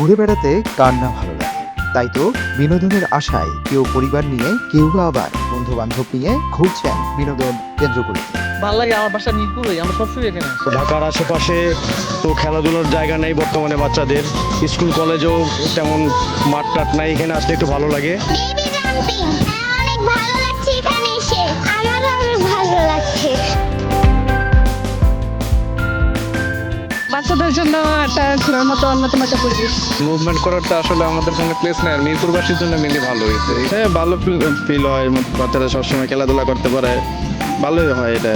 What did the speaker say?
ঘুরে বেড়াতে কার না ভালো লাগে। তাই তো বিনোদনের আশায় কেউ পরিবার নিয়ে, কেউ বা আবার বন্ধু বান্ধব নিয়ে ঘুরছেন বিনোদন কেন্দ্রগুলোতে। ভালো লাগে, আমার বাসা মিরপুরেই, আমরা সবসময় এখানে আসি। ঢাকার আশেপাশে তো খেলাধুলার জায়গা নেই বর্তমানে বাচ্চাদের, স্কুল কলেজেও তেমন মাঠ টাট নাই, এখানে আসলে একটু ভালো লাগে। বেবি জাম্পিং অনেক ভালো লাগছে এখানে এসে, আমারও অনেক ভালো লাগছে। বাচ্চাদের জন্য একটা ঘোরার মতো অন্যতম একটা পরিবেশ। মুভমেন্ট করারটা আসলে আমাদের কোনো প্লেস নেই, আর মিরপুরবাসীর জন্য মেনলি ভালো হয়েছে। হ্যাঁ, ভালো ফিল হয়, বাচ্চারা সবসময় খেলাধুলা করতে পারে, ভালোই হয় এটা।